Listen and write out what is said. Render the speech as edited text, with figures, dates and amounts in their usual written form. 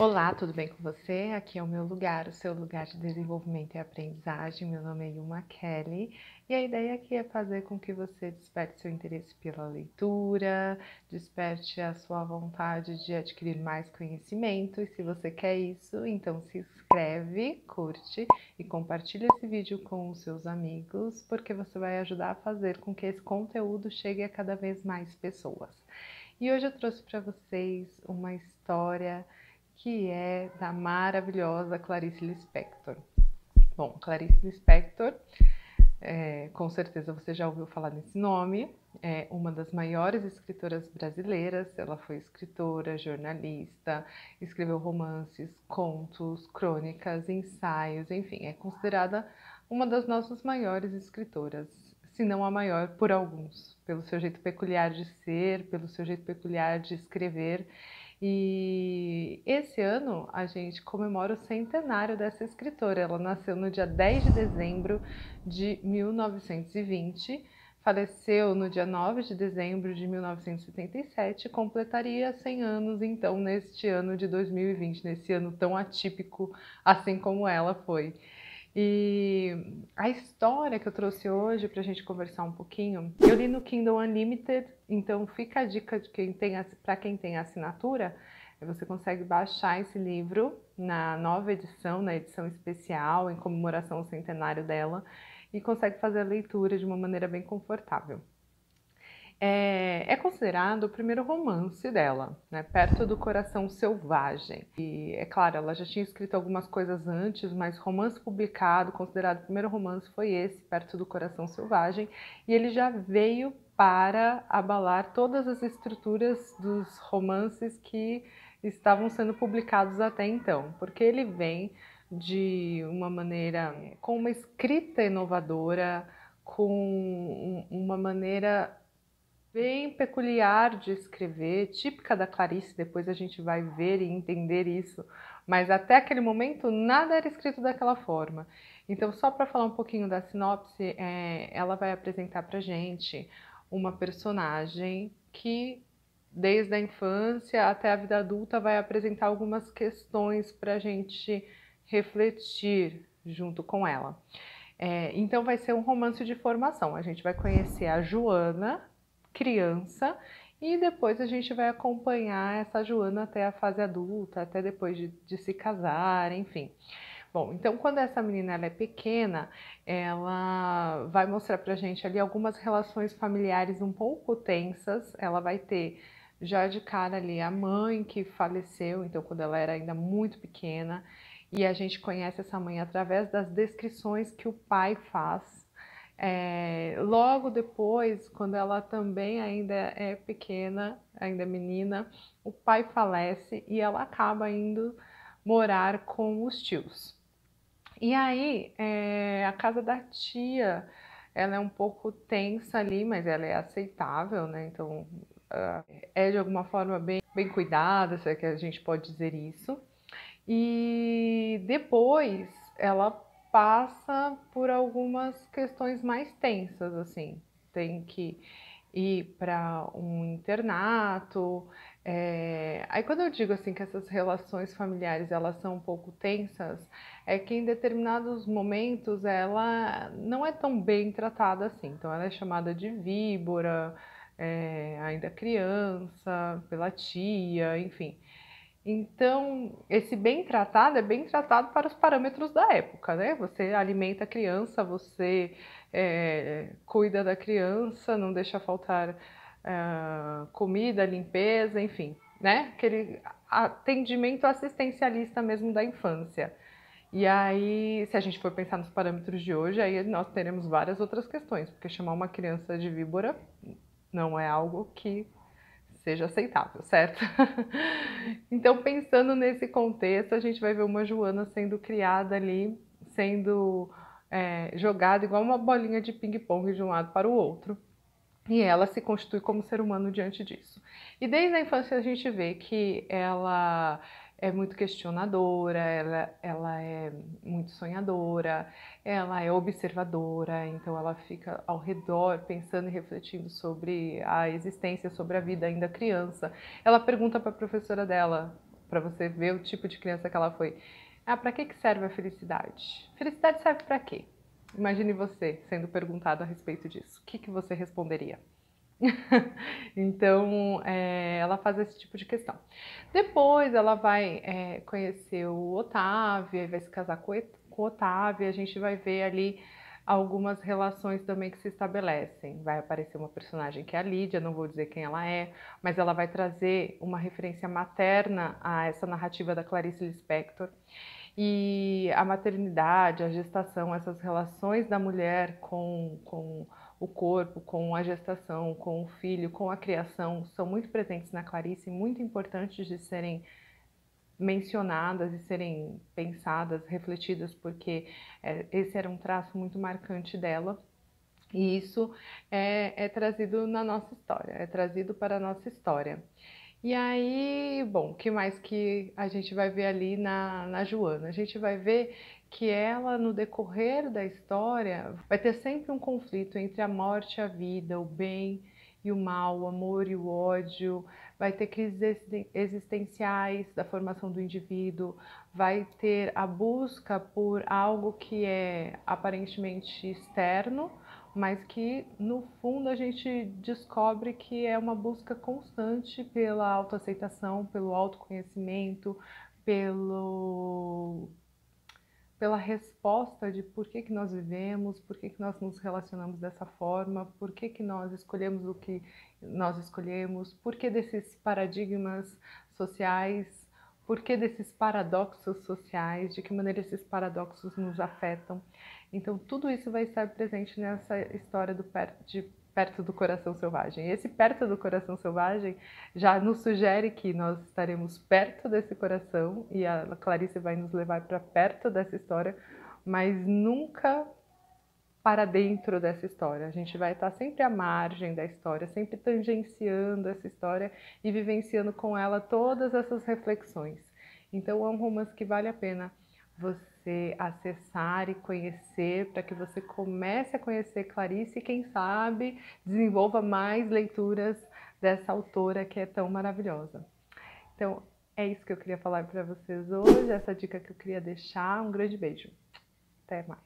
Olá, tudo bem com você? Aqui é o meu lugar, o seu lugar de desenvolvimento e aprendizagem. Meu nome é Yuma Kelly e a ideia aqui é fazer com que você desperte seu interesse pela leitura, desperte a sua vontade de adquirir mais conhecimento. E se você quer isso, então se inscreve, curte e compartilha esse vídeo com os seus amigos, porque você vai ajudar a fazer com que esse conteúdo chegue a cada vez mais pessoas. E hoje eu trouxe para vocês uma história que é da maravilhosa Clarice Lispector. Bom, Clarice Lispector, com certeza você já ouviu falar nesse nome, é uma das maiores escritoras brasileiras. Ela foi escritora, jornalista, escreveu romances, contos, crônicas, ensaios, enfim, é considerada uma das nossas maiores escritoras, se não a maior por alguns, pelo seu jeito peculiar de ser, pelo seu jeito peculiar de escrever. E esse ano a gente comemora o centenário dessa escritora. Ela nasceu no dia 10 de dezembro de 1920, faleceu no dia 9 de dezembro de 1977, completaria 100 anos então neste ano de 2020, nesse ano tão atípico assim como ela foi. E a história que eu trouxe hoje para a gente conversar um pouquinho, eu li no Kindle Unlimited, então fica a dica de para quem tem assinatura, você consegue baixar esse livro na nova edição, na edição especial, em comemoração ao centenário dela, e consegue fazer a leitura de uma maneira bem confortável. É considerado o primeiro romance dela, né? Perto do Coração Selvagem. E é claro, ela já tinha escrito algumas coisas antes, mas romance publicado, considerado o primeiro romance, foi esse, Perto do Coração Selvagem, e ele já veio para abalar todas as estruturas dos romances que estavam sendo publicados até então, porque ele vem de uma maneira, com uma escrita inovadora, com uma maneira bem peculiar de escrever, típica da Clarice. Depois a gente vai ver e entender isso, mas até aquele momento nada era escrito daquela forma. Então, só para falar um pouquinho da sinopse, ela vai apresentar para gente uma personagem que, desde a infância até a vida adulta, vai apresentar algumas questões para a gente refletir junto com ela. Então vai ser um romance de formação. A gente vai conhecer a Joana, criança, e depois a gente vai acompanhar essa Joana até a fase adulta, até depois de se casar, enfim. Bom, então quando essa menina ela é pequena, ela vai mostrar pra gente ali algumas relações familiares um pouco tensas. Ela vai ter já de cara ali a mãe que faleceu, então quando ela era ainda muito pequena, e a gente conhece essa mãe através das descrições que o pai faz. Logo depois, quando ela também ainda é pequena, ainda é menina, o pai falece e ela acaba indo morar com os tios. E aí, a casa da tia, ela é um pouco tensa ali, mas ela é aceitável, né? Então, é de alguma forma bem cuidada, se é que a gente pode dizer isso. E depois ela passa por algumas questões mais tensas, assim. Tem que ir para um internato. Aí quando eu digo assim que essas relações familiares elas são um pouco tensas, é que em determinados momentos ela não é tão bem tratada assim. Então ela é chamada de víbora, ainda criança, pela tia, enfim. Então, esse bem tratado é bem tratado para os parâmetros da época, né? Você alimenta a criança, você cuida da criança, não deixa faltar comida, limpeza, enfim, né? Aquele atendimento assistencialista mesmo da infância. E aí, se a gente for pensar nos parâmetros de hoje, aí nós teremos várias outras questões, porque chamar uma criança de víbora não é algo que seja aceitável, certo? Então, pensando nesse contexto, a gente vai ver uma Joana sendo criada ali, sendo jogada igual uma bolinha de ping-pong de um lado para o outro. E ela se constitui como ser humano diante disso. E desde a infância a gente vê que ela é muito questionadora, ela é muito sonhadora, ela é observadora, então ela fica ao redor pensando e refletindo sobre a existência, sobre a vida ainda criança. Ela pergunta para a professora dela para você ver o tipo de criança que ela foi. Ah, para que serve a felicidade? Felicidade serve para quê? Imagine você sendo perguntado a respeito disso. O que você responderia? Então, ela faz esse tipo de questão. Depois ela vai conhecer o Otávio, vai se casar com o Otávio, e a gente vai ver ali algumas relações também que se estabelecem. Vai aparecer uma personagem que é a Lídia, não vou dizer quem ela é, mas ela vai trazer uma referência materna a essa narrativa da Clarice Lispector. E a maternidade, a gestação, essas relações da mulher com o corpo, com a gestação, com o filho, com a criação, são muito presentes na Clarice, muito importantes de serem mencionadas e serem pensadas, refletidas, porque esse era um traço muito marcante dela. E isso é trazido na nossa história, é trazido para a nossa história. E aí, bom, o que mais que a gente vai ver ali na Joana? A gente vai ver que ela, no decorrer da história, vai ter sempre um conflito entre a morte e a vida, o bem e o mal, o amor e o ódio, vai ter crises existenciais da formação do indivíduo, vai ter a busca por algo que é aparentemente externo, mas que no fundo a gente descobre que é uma busca constante pela autoaceitação, pelo autoconhecimento, pela resposta de por que nós vivemos, por que nós nos relacionamos dessa forma, por que nós escolhemos o que nós escolhemos, por que desses paradigmas sociais, por que desses paradoxos sociais, de que maneira esses paradoxos nos afetam. Então, tudo isso vai estar presente nessa história de Perto do Coração Selvagem. Esse Perto do Coração Selvagem já nos sugere que nós estaremos perto desse coração e a Clarice vai nos levar para perto dessa história, mas nunca para dentro dessa história. A gente vai estar sempre à margem da história, sempre tangenciando essa história e vivenciando com ela todas essas reflexões. Então é um romance que vale a pena você acessar e conhecer, para que você comece a conhecer Clarice e, quem sabe, desenvolva mais leituras dessa autora que é tão maravilhosa. Então, é isso que eu queria falar para vocês hoje, essa dica que eu queria deixar. Um grande beijo. Até mais.